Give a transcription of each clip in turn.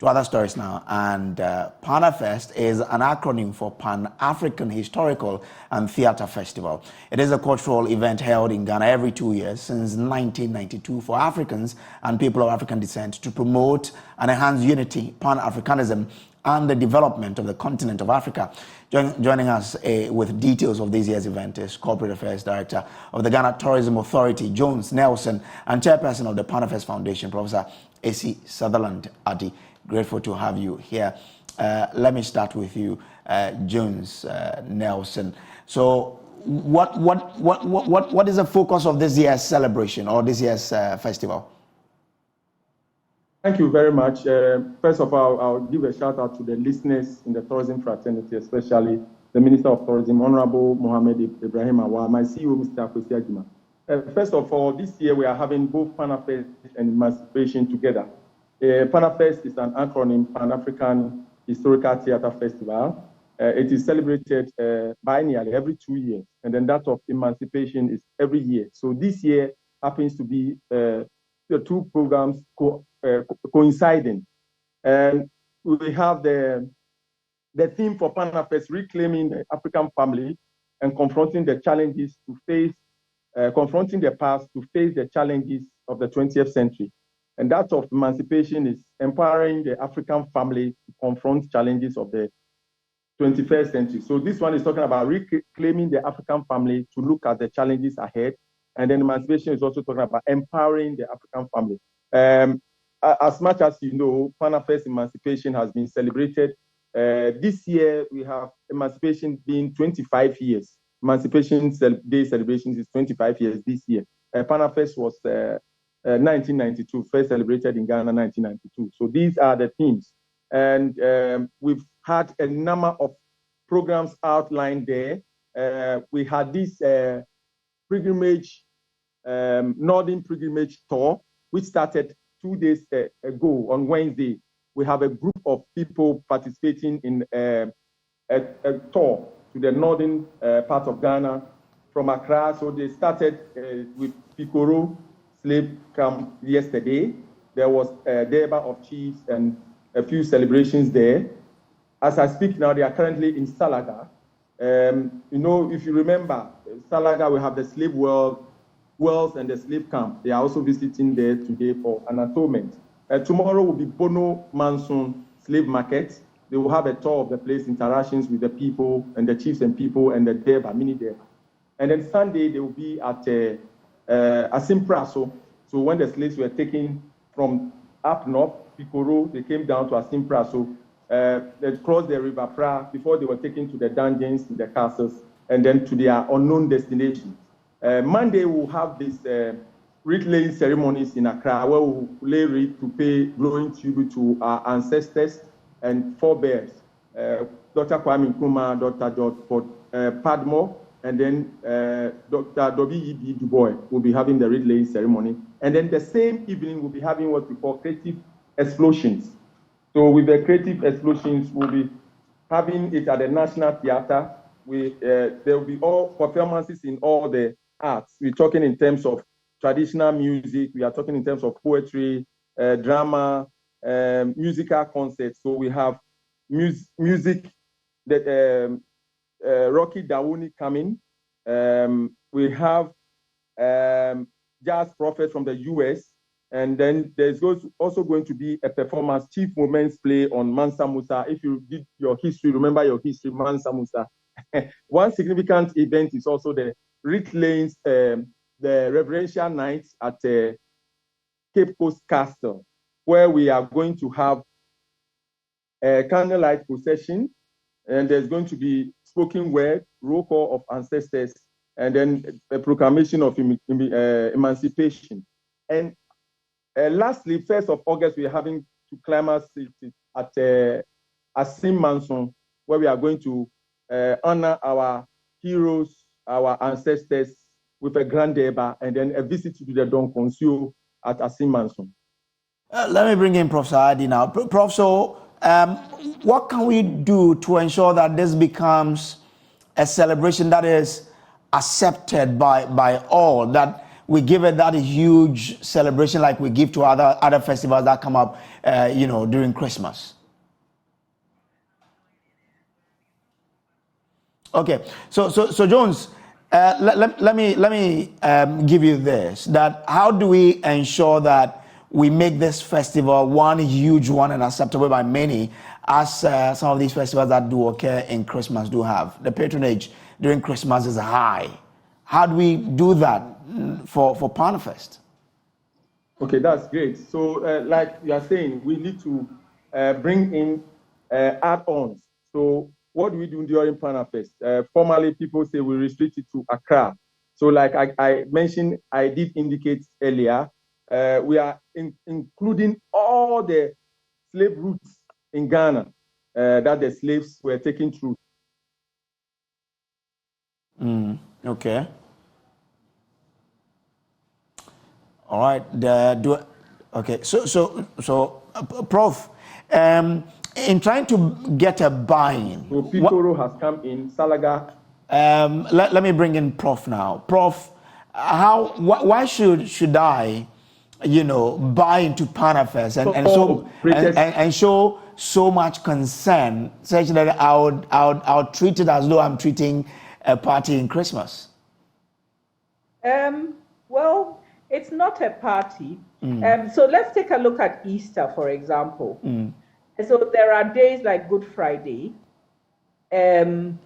To other stories now, and PanaFest is an acronym for Pan-African Historical and Theatre Festival. It is a cultural event held in Ghana every 2 years since 1992 for Africans and people of African descent to promote and enhance unity, Pan-Africanism, and the development of the continent of Africa. Joining us with details of this year's event is Corporate Affairs Director of the Ghana Tourism Authority, Jones Nelson, and Chairperson of the PanaFest Foundation, Professor A.C. Sutherland Addy. Grateful to have you here. Let me start with you, Jones Nelson. So, what is the focus of this year's celebration or this year's festival? Thank you very much. First of all, I'll give a shout out to the listeners in the tourism fraternity, especially the Minister of Tourism, Honorable Mohamed Ibrahim Awa, my CEO, Mr. Akufo-Addo. First of all, this year we are having both PanaFest and Emancipation together. PanaFest is an acronym, Pan-African Historical Theatre Festival. It is celebrated biennially every 2 years, and then that of Emancipation is every year. So this year happens to be the two programs coinciding. And we have the theme for PanaFest, reclaiming the African family and confronting the challenges to face, confronting the past to face the challenges of the 20th century. And that of Emancipation is empowering the African family to confront challenges of the 21st century. So this one is talking about reclaiming the African family to look at the challenges ahead. And then Emancipation is also talking about empowering the African family. As much as you know, PanaFest Emancipation has been celebrated. This year, we have Emancipation being 25 years. Emancipation Day celebrations is 25 years this year. PanaFest was 1992, first celebrated in Ghana 1992. So these are the themes. And we've had a number of programs outlined there. We had this pilgrimage, Northern Pilgrimage Tour, which started 2 days ago on Wednesday. We have a group of people participating in a tour to the northern part of Ghana from Accra. So they started with Pikoro slave camp yesterday. There was a Durbar of Chiefs and a few celebrations there. As I speak now, they are currently in Salaga. You know, if you remember, Salaga, we have the slave wells and the slave camp. They are also visiting there today for an atonement. Tomorrow will be Bono Manson Slave Market. They will have a tour of the place, interactions with the people and the chiefs and people and the Durbar, mini Durbar. And then Sunday, they will be at Asimpraso. So when the slaves were taken from up north, Pikoro, they came down to Asimpraso. They crossed the River Pra before they were taken to the dungeons, to the castles, and then to their unknown destinations. Monday, we'll have these wreath-laying ceremonies in Accra, where we'll lay wreath to pay glowing tribute to our ancestors and forebears. Dr. Kwame Nkrumah, Dr. George Padmore, and then Dr. W.E.B. Du Bois will be having the wreath-laying ceremony. And then the same evening, we'll be having what we call creative explosions. So with the creative explosions, we'll be having it at the National Theatre. There will be all performances in all the arts. We're talking in terms of traditional music. We are talking in terms of poetry, drama, musical concerts. So we have music that Rocky Dawuni coming. We have jazz prophet from the US. And then there's also going to be a performance, Chief Moments play on Mansa Musa. If you did your history, remember your history, Mansa Musa. One significant event is also the Rick Lane's, the reverential nights at Cape Coast Castle, where we are going to have a candlelight procession, and there's going to be spoken word, roll call of ancestors, and then a proclamation of emancipation. And lastly, 1st of August, we are having to climax at Asim Manson, where we are going to honor our heroes, our ancestors with a grand Durbar, and then a visit to the Don Concio at Asim Manson. Let me bring in Professor Addy now. Prof, so what can we do to ensure that this becomes a celebration that is accepted by all, that we give it that huge celebration like we give to other festivals that come up, during Christmas? Okay, so Jones, let me give you this. That how do we ensure that we make this festival one huge one and acceptable by many, as some of these festivals that do occur in Christmas do have? The patronage during Christmas is high. How do we do that for PanaFest? Okay, that's great. So, like you are saying, we need to bring in add-ons. So, what do we do during PanaFest? Formally, people say we restrict it to Accra. So, like I mentioned, I did indicate earlier, we are including all the slave routes in Ghana that the slaves were taken through. Okay. All right. Okay. So, Prof, in trying to get a buy-in. So Pitoro has come in, Salaga. Let me bring in Prof now. Prof, why should I, buy into PanaFest and show so much concern, such that I would treat it as though I'm treating a party in Christmas? Well, it's not a party. So let's take a look at Easter, for example. So there are days like Good Friday, when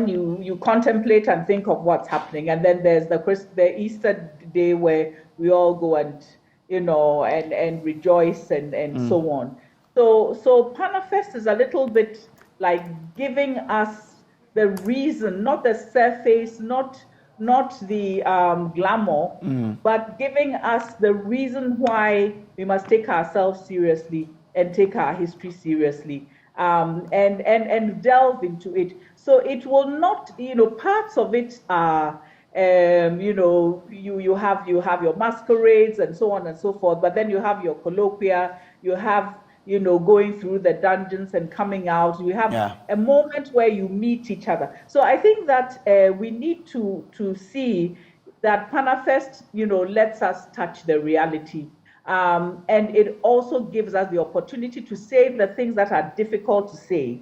you contemplate and think of what's happening, and then there's the Easter day where we all go and and rejoice and so on. So PanaFest is a little bit like giving us the reason, not the surface, not the glamour, but giving us the reason why we must take ourselves seriously and take our history seriously, and delve into it. So it will not, parts of it are, you have your masquerades and so on and so forth, but then you have your colloquia, you have, going through the dungeons and coming out, you have a moment where you meet each other. So I think that we need to see that PanaFest, lets us touch the reality. And it also gives us the opportunity to say the things that are difficult to say,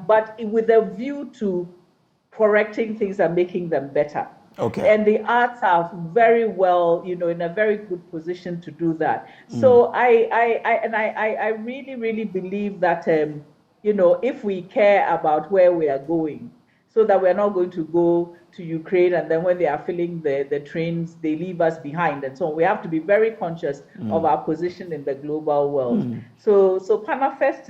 but with a view to correcting things and making them better. Okay. And the arts are very well, in a very good position to do that. So I really, really believe that, if we care about where we are going, so that we're not going to go to Ukraine and then when they are filling the trains, they leave us behind and so on. We have to be very conscious of our position in the global world. So PanaFest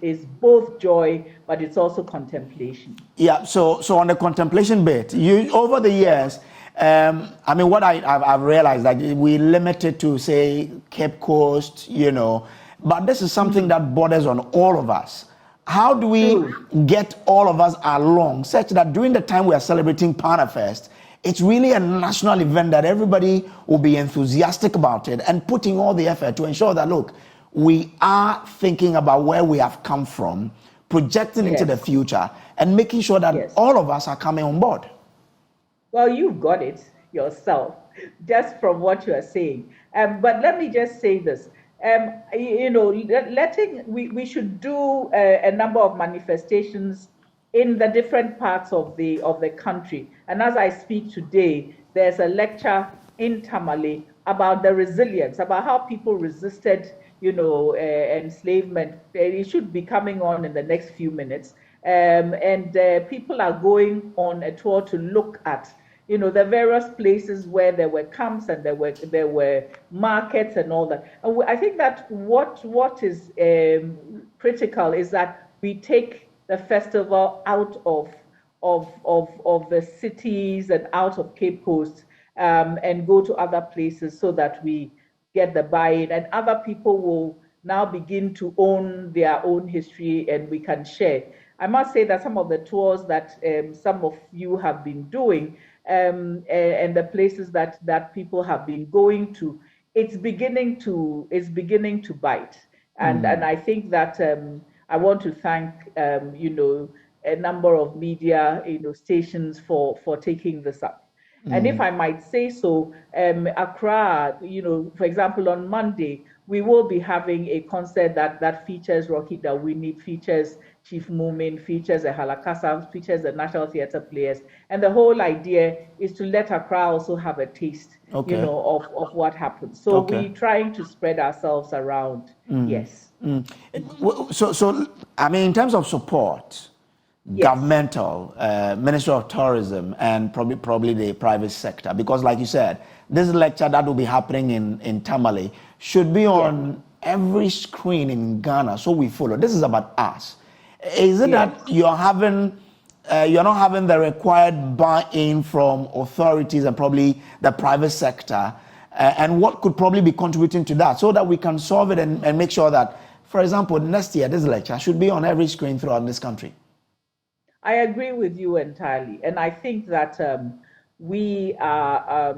is both joy, but it's also contemplation. Yeah, so on the contemplation bit, over the years, what I've realized that we limited to, say, Cape Coast, but this is something that borders on all of us. How do we get all of us along such that during the time we are celebrating PanaFest, it's really a national event that everybody will be enthusiastic about it and putting all the effort to ensure that, look, we are thinking about where we have come from, projecting into the future, and making sure that all of us are coming on board? Well, you've got it yourself, just from what you are saying. But let me just say this. We should do a number of manifestations in the different parts of the country. And as I speak today, there's a lecture in Tamale about the resilience, about how people resisted, enslavement. It should be coming on in the next few minutes. People are going on a tour to look at the various places where there were camps and there were markets and all that. And I think that what is critical is that we take the festival out of the cities and out of Cape Coast, and go to other places so that we get the buy-in, and other people will now begin to own their own history and we can share. I must say that some of the tours that some of you have been doing, and the places that people have been going to, it's beginning to bite, and I think that I want to thank a number of media stations for taking this up. And if I might say so, Accra, for example, on Monday, we will be having a concert that features Rocky Dawini, features Chief Mumin, features the Halakasa, features the National Theatre players. And the whole idea is to let Accra also have a taste, of what happens. So we're trying to spread ourselves around. Yes. So, I mean, in terms of support, governmental, Ministry of Tourism, and probably the private sector, because like you said, this lecture that will be happening in Tamale should be on every screen in Ghana, so we follow. This is about us. Is it that you're not having the required buy-in from authorities and probably the private sector, and what could probably be contributing to that, so that we can solve it and make sure that, for example, next year this lecture should be on every screen throughout this country? I agree with you entirely, and I think that we are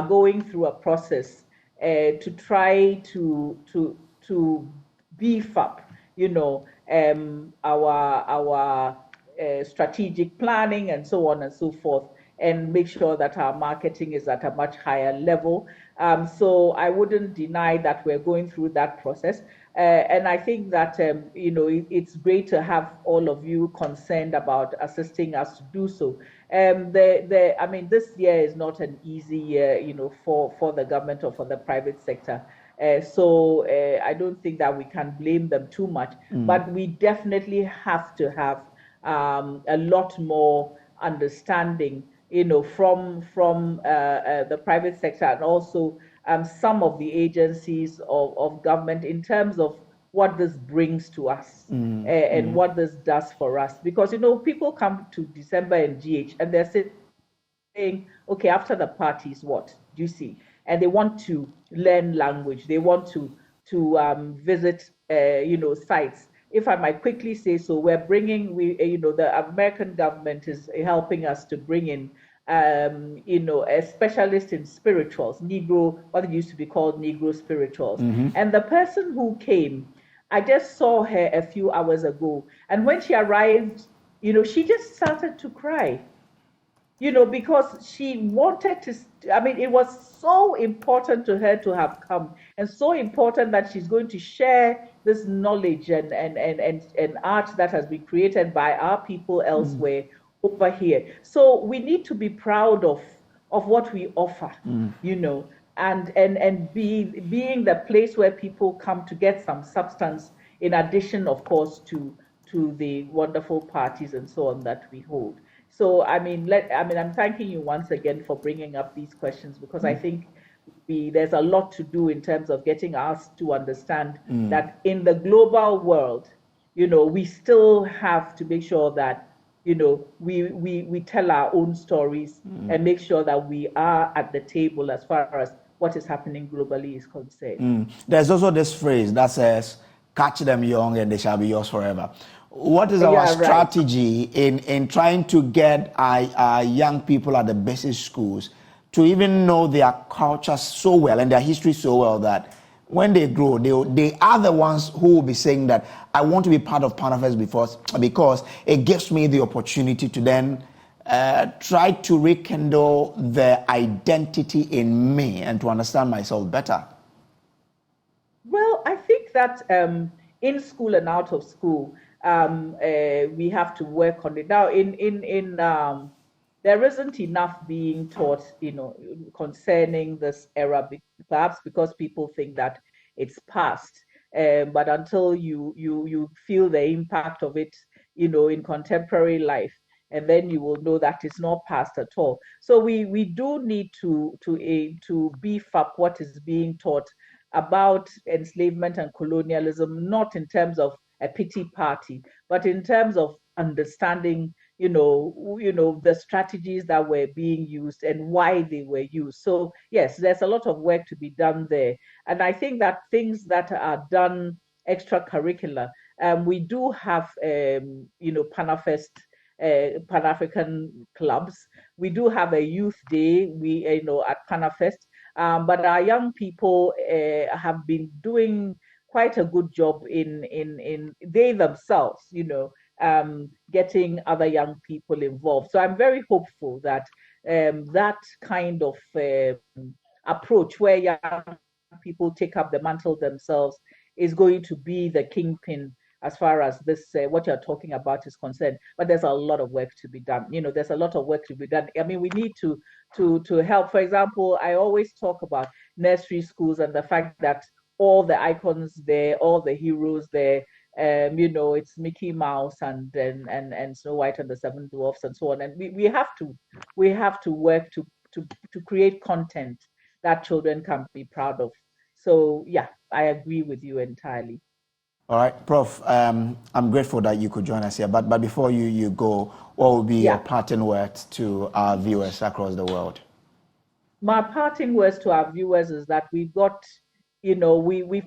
going through a process to try to beef up, our strategic planning and so on and so forth, and make sure that our marketing is at a much higher level. So I wouldn't deny that we're going through that process. And I think that, it's great to have all of you concerned about assisting us to do so. This year is not an easy year, for the government or for the private sector. So I don't think that we can blame them too much, but we definitely have to have a lot more understanding, from the private sector, and also some of the agencies of government, in terms of what this brings to us and what this does for us. Because, people come to December and GH and they're saying, okay, after the parties, what do you see? And they want to learn language. They want to visit, sites. If I might quickly say so, the American government is helping us to bring in, a specialist in spirituals, what used to be called Negro spirituals. And the person who came, I just saw her a few hours ago. And when she arrived, she just started to cry, because she wanted to, it was so important to her to have come, and so important that she's going to share this knowledge and art that has been created by our people elsewhere over here. So we need to be proud of what we offer, and being the place where people come to get some substance, in addition, of course, to the wonderful parties and so on that we hold. So, I'm thanking you once again for bringing up these questions, because I think there's a lot to do in terms of getting us to understand that in the global world, we still have to make sure that, we tell our own stories and make sure that we are at the table as far as what is happening globally is concerned. There's also this phrase that says, catch them young and they shall be yours forever. What is our strategy in trying to get our young people at the basic schools to even know their culture so well and their history so well that when they grow, they are the ones who will be saying that I want to be part of PanaFest because it gives me the opportunity to then try to rekindle the identity in me and to understand myself better? Well, I think that in school and out of school, we have to work on it. Now, there isn't enough being taught, concerning this era, perhaps because people think that it's past. But until you feel the impact of it, in contemporary life, and then you will know that it's not past at all. So we do need to beef up what is being taught about enslavement and colonialism, not in terms of a pity party, but in terms of understanding, the strategies that were being used and why they were used. So yes, there's a lot of work to be done there. And I think that things that are done extracurricular, we do have, PanaFest, Pan-African clubs. We do have a youth day, at PanaFest. But our young people have been doing quite a good job in they themselves, getting other young people involved. So I'm very hopeful that that kind of approach where young people take up the mantle themselves is going to be the kingpin as far as this what you're talking about is concerned. But there's a lot of work to be done. There's a lot of work to be done. I mean, we need to help. For example, I always talk about nursery schools and the fact that all the icons there, all the heroes there, it's Mickey Mouse and Snow White and the Seven Dwarfs and so on. And we have to work to create content that children can be proud of. So yeah, I agree with you entirely. All right, Prof. I'm grateful that you could join us here. But before you go, what will be your parting words to our viewers across the world? My parting words to our viewers is that we've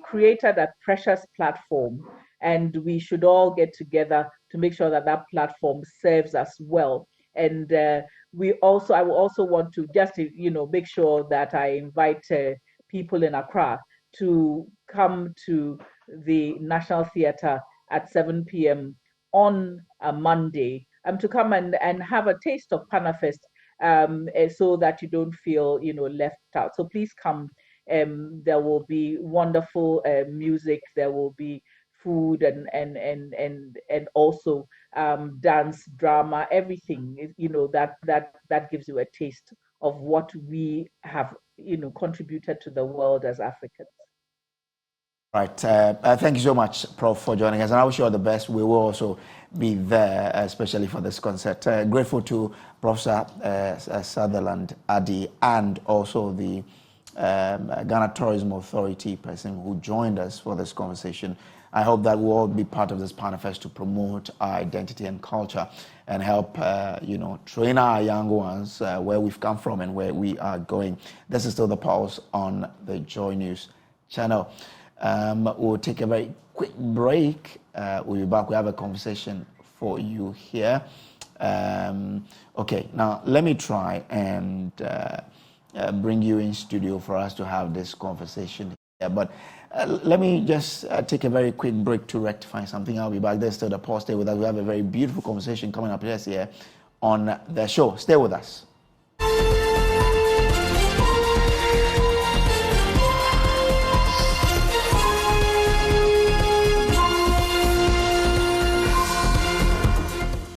created a precious platform, and we should all get together to make sure that that platform serves us well. And I will also want to just make sure that I invite people in Accra to come to the National Theatre at 7 p.m. on a Monday, to come and have a taste of PanaFest, so that you don't feel left out. So please come. There will be wonderful music. There will be food and also dance, drama, everything. That gives you a taste of what we have contributed to the world as Africans. Right. Thank you so much, Prof, for joining us. And I wish you all the best. We will also be there, especially for this concert. Grateful to Professor Sutherland Addy and also the Ghana Tourism Authority person who joined us for this conversation. I hope that we'll all be part of this PanaFest to promote our identity and culture and help, train our young ones where we've come from and where we are going. This is still The Pulse on the Joy News channel. We'll take a very quick break. We'll be back. We have a conversation for you here. Okay, now let me try and bring you in studio for us to have this conversation here. But let me just take a very quick break to rectify something. I'll be back. There's still The Pulse. Stay with us. We have a very beautiful conversation coming up here on the show. Stay with us.